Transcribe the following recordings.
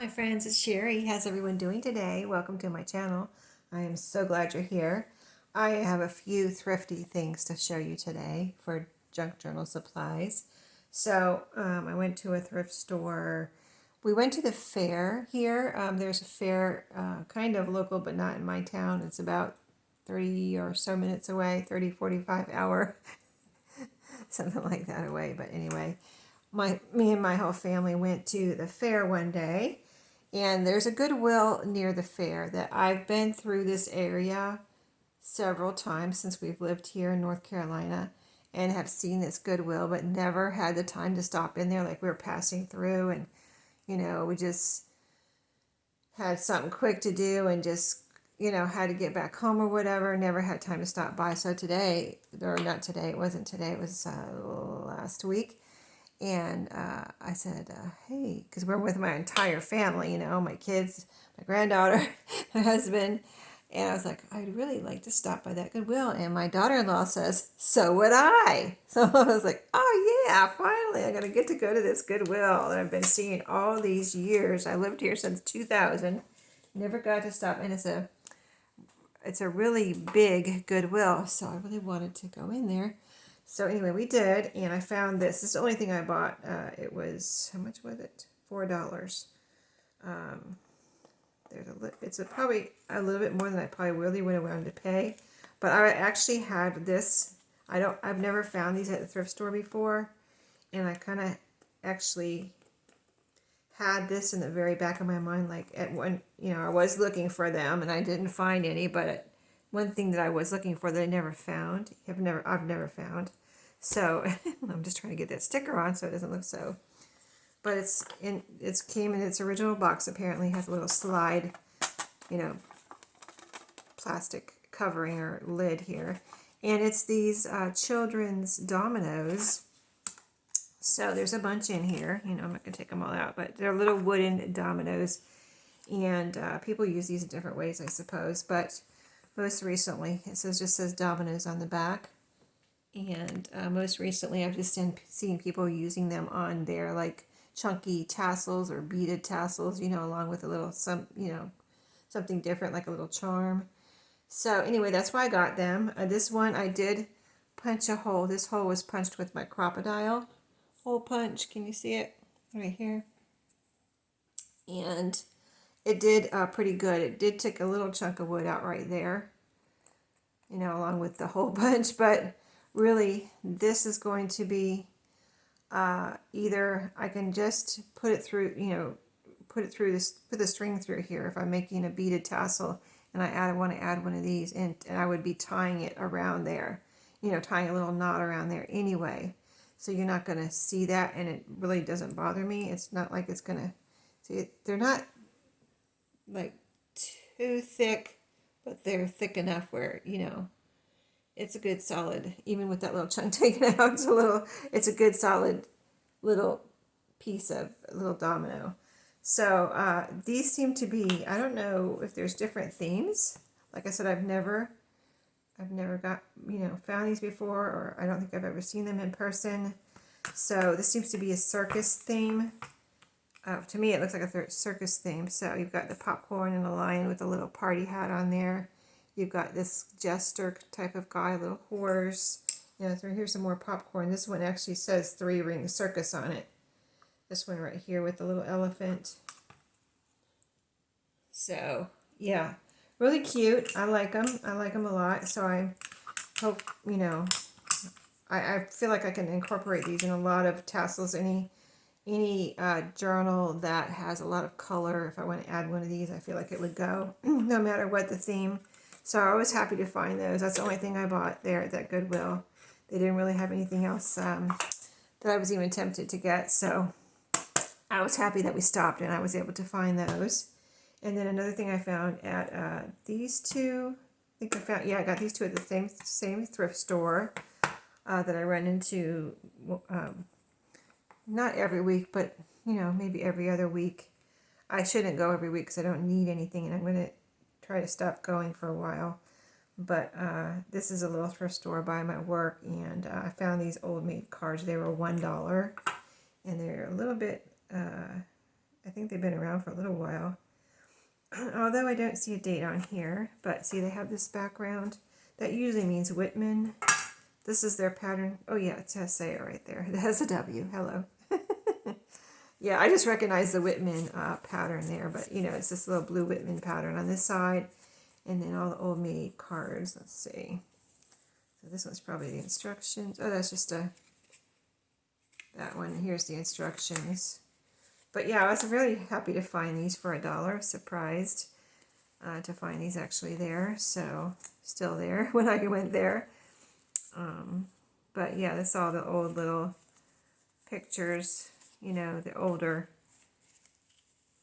Hi friends, it's Sheree. How's everyone doing today? Welcome to my channel. I am so glad you're here. I have a few thrifty things to show you today for junk journal supplies. So I went to a thrift store. We went to the fair here. There's a fair kind of local but not in my town. It's about 30 or so minutes away, 30, 45 hour, something like that away. But anyway, me and my whole family went to the fair one day, and there's a Goodwill near the fair that I've been through this area several times since we've lived here in North Carolina and have seen this Goodwill, but never had the time to stop in there. Like, we were passing through and, we just had something quick to do and just, had to get back home or whatever. Never had time to stop by. So today, or not today, it wasn't today, it was last week. And I said, hey, because we're with my entire family, my kids, my granddaughter, my husband. And I was like, I'd really like to stop by that Goodwill. And my daughter-in-law says, so would I. So I was like, oh yeah, finally, I'm going to get to go to this Goodwill that I've been seeing all these years. I lived here since 2000. Never got to stop. And it's a really big Goodwill. So I really wanted to go in there. So anyway, we did, and I found this. This is the only thing I bought. It was, how much was it? $4. It's probably a little bit more than I probably really would have wanted to pay. But I actually had this. I've never found these at the thrift store before, and I kind of actually had this in the very back of my mind. Like, at one, I was looking for them, and I didn't find any. But one thing that I was looking for that I never found, I've never found. So I'm just trying to get that sticker on so it doesn't look so. But it came in its original box. Apparently, it has a little slide, plastic covering or lid here, and it's these children's dominoes. So there's a bunch in here. I'm not gonna take them all out, but they're little wooden dominoes, and people use these in different ways, I suppose. But most recently, just says dominoes on the back. And most recently, I've just seen people using them on their like chunky tassels or beaded tassels, along with a little something different like a little charm. So anyway, that's why I got them. This one I did punch a hole. This hole was punched with my crocodile hole punch. Can you see it right here? And it did pretty good. It did take a little chunk of wood out right there, along with the hole punch, but really, this is going to be either I can just put it through, put the string through here if I'm making a beaded tassel, and I want to add one of these, and I would be tying it around there, tying a little knot around there anyway. So you're not going to see that, and it really doesn't bother me. It's not like it's going to, see, they're not like too thick, but they're thick enough where, it's a good solid, even with that little chunk taken out, it's a good solid little piece of a little domino. So these seem to be, I don't know if there's different themes. Like I said, I've never got, found these before, or I don't think I've ever seen them in person. So this seems to be a circus theme. To me, it looks like a circus theme. So you've got the popcorn and a lion with a little party hat on there. You've got this jester type of guy, a little horse. So here's some more popcorn. This one actually says 3 Ring Circus on it. This one right here with the little elephant. So, yeah, really cute. I like them. I like them a lot. So I hope, I feel like I can incorporate these in a lot of tassels. Any journal that has a lot of color, if I want to add one of these, I feel like it would go no matter what the theme. So I was happy to find those. That's the only thing I bought there at that Goodwill. They didn't really have anything else that I was even tempted to get. So I was happy that we stopped and I was able to find those. And then another thing I found at these two, I got these two at the same thrift store that I run into not every week, but maybe every other week. I shouldn't go every week because I don't need anything, and I'm going to try to stop going for a while. But this is a little thrift store by my work, and I found these old maid cards. They were $1, and they're a little bit I think they've been around for a little while. Although I don't see a date on here, but see they have this background. That usually means Whitman. This is their pattern. Oh yeah, it says say it right there. It has a W. Hello. Yeah, I just recognize the Whitman pattern there, but you know, it's this little blue Whitman pattern on this side, and then all the Old Maid cards. Let's see. So this one's probably the instructions. Oh, that's just that one. Here's the instructions. But yeah, I was really happy to find these for $1. Surprised to find these actually there. So still there when I went there. But yeah, that's all the old little pictures. You know, the older.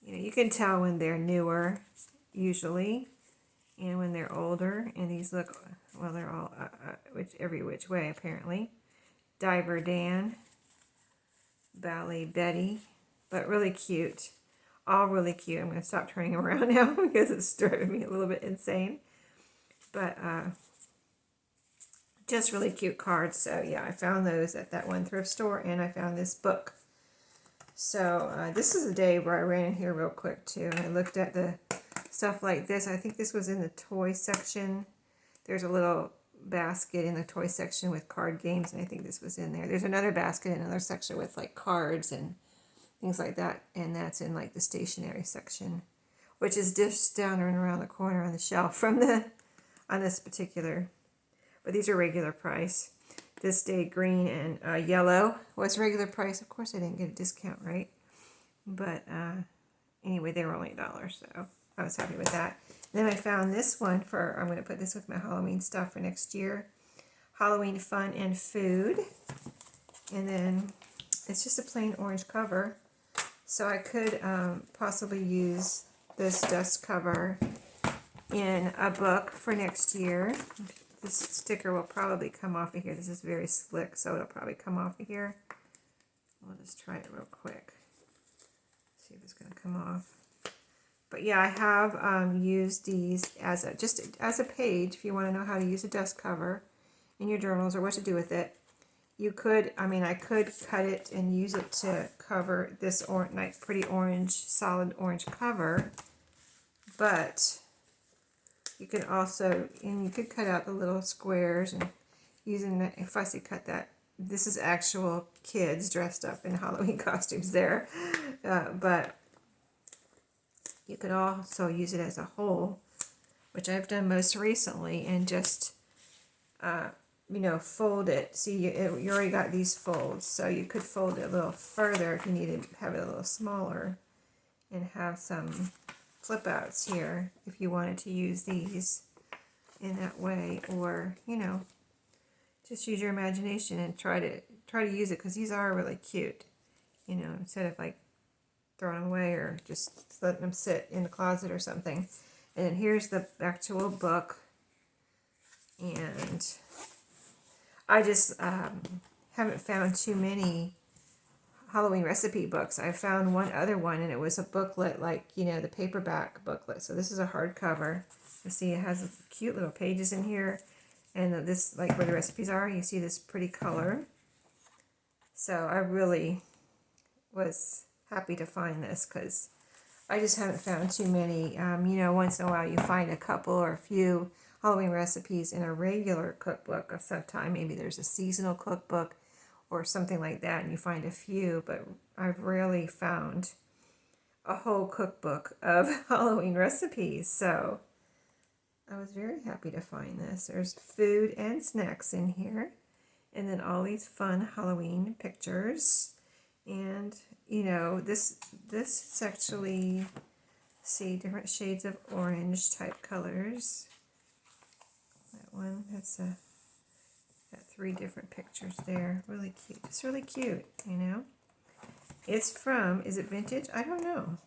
You know, you can tell when they're newer, usually, and when they're older. And these look, well, they're all every which way apparently. Diver Dan, Ballet Betty, but really cute. All really cute. I'm going to stop turning them around now because it's driving me a little bit insane. But just really cute cards. So yeah, I found those at that one thrift store, and I found this book. So this is a day where I ran in here real quick too. I looked at the stuff like this. I think this was in the toy section. There's a little basket in the toy section with card games, and I think this was in there. There's another basket in another section with like cards and things like that, and that's in like the stationery section, which is just down and around the corner on the shelf from on this particular. But these are regular price. This day green and yellow was regular price. Of course I didn't get a discount, right? But anyway, they were only $1, so I was happy with that. Then I found this one for, I'm going to put this with my Halloween stuff for next year. Halloween Fun and Food. And then it's just a plain orange cover. So I could possibly use this dust cover in a book for next year. This sticker will probably come off of here. This is very slick, so it'll probably come off of here. I'll just try it real quick. See if it's going to come off. But yeah, I have used these as a page. If you want to know how to use a dust cover in your journals or what to do with it, you could. I mean, I could cut it and use it to cover this nice, pretty orange, solid orange cover. But you can also, and you could cut out the little squares and using the fussy cut that. This is actual kids dressed up in Halloween costumes there. But you could also use it as a whole, which I've done most recently, and just, you know, fold it. See, you already got these folds, so you could fold it a little further if you needed to have it a little smaller and have some flip outs here if you wanted to use these in that way, or you know, just use your imagination and try to use it, because these are really cute, you know, instead of like throwing them away or just letting them sit in the closet or something. And then here's the actual book, and I just haven't found too many Halloween recipe books. I found one other one, and it was a booklet, like, you know, the paperback booklet. So this is a hardcover. You see it has cute little pages in here, and this, like where the recipes are, you see this pretty color. So I really was happy to find this, because I just haven't found too many. You know, once in a while you find a couple or a few Halloween recipes in a regular cookbook of some time. Maybe there's a seasonal cookbook or something like that, and you find a few, but I've rarely found a whole cookbook of Halloween recipes. So I was very happy to find this. There's food and snacks in here, and then all these fun Halloween pictures. And you know, this is actually, see, different shades of orange type colors. That one has got 3 different pictures there. Really cute. It's really cute, you know. It's from, is it vintage? I don't know.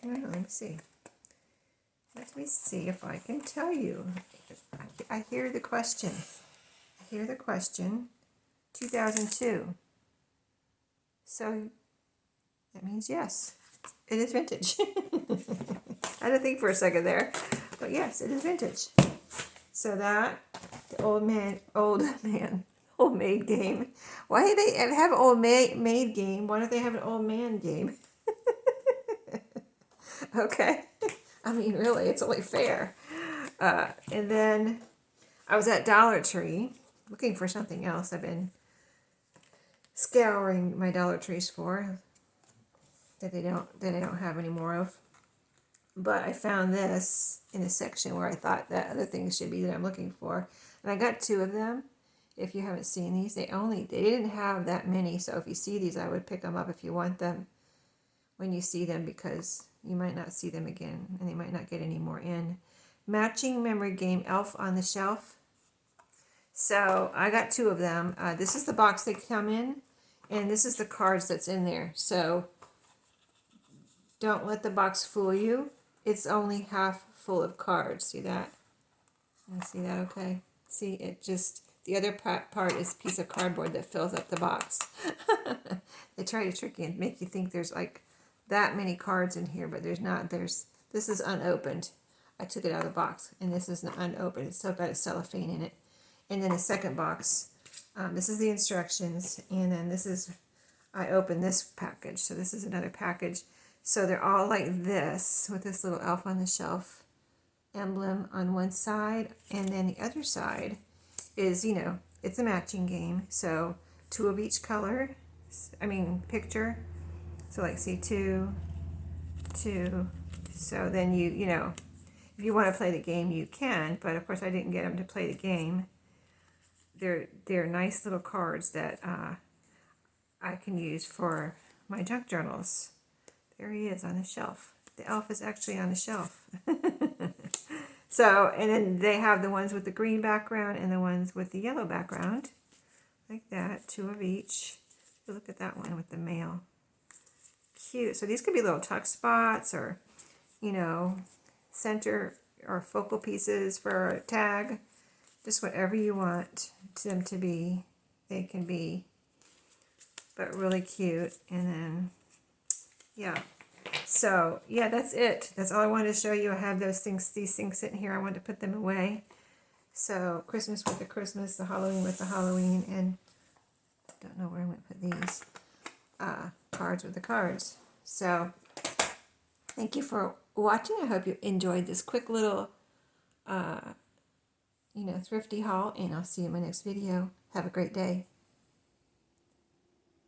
Let me see. Let me see if I can tell you. I hear the question. I hear the question. 2002. So that means yes, it is vintage. I had to think for a second there, but yes, it is vintage. So that, the old maid game. Why do they have an old maid game? Why don't they have an old man game? Okay. I mean, really, it's only fair. And then I was at Dollar Tree looking for something else. I've been scouring my Dollar Trees for that I don't have any more of. But I found this in a section where I thought that other things should be that I'm looking for. And I got two of them. If you haven't seen these, they didn't have that many. So if you see these, I would pick them up if you want them when you see them, because you might not see them again and they might not get any more in. Matching memory game, Elf on the Shelf. So I got two of them. This is the box they come in, and this is the cards that's in there. So don't let the box fool you. It's only half full of cards. See that? You see that okay? See, the other part is a piece of cardboard that fills up the box. They try to trick you and make you think there's like that many cards in here, but there's not. This is unopened. I took it out of the box, and this is unopened. It's still got a cellophane in it. And then the second box, this is the instructions, and then I opened this package. So this is another package. So they're all like this, with this little Elf on the Shelf emblem on one side, and then the other side is, it's a matching game. So two of each color, picture. So like, see, two. So then if you want to play the game, you can, but of course I didn't get them to play the game. They're nice little cards that I can use for my junk journals. There he is on the shelf. The elf is actually on the shelf. So, and then they have the ones with the green background and the ones with the yellow background. Like that, two of each. Look at that one with the mail. Cute. So these could be little tuck spots, or, center or focal pieces for a tag. Just whatever you want them to be, they can be. But really cute. And then, yeah. So, yeah, that's it. That's all I wanted to show you. I have these things sitting here. I wanted to put them away. So, Christmas with the Christmas, the Halloween with the Halloween, and I don't know where I'm going to put these. Cards with the cards. So, thank you for watching. I hope you enjoyed this quick little, thrifty haul, and I'll see you in my next video. Have a great day.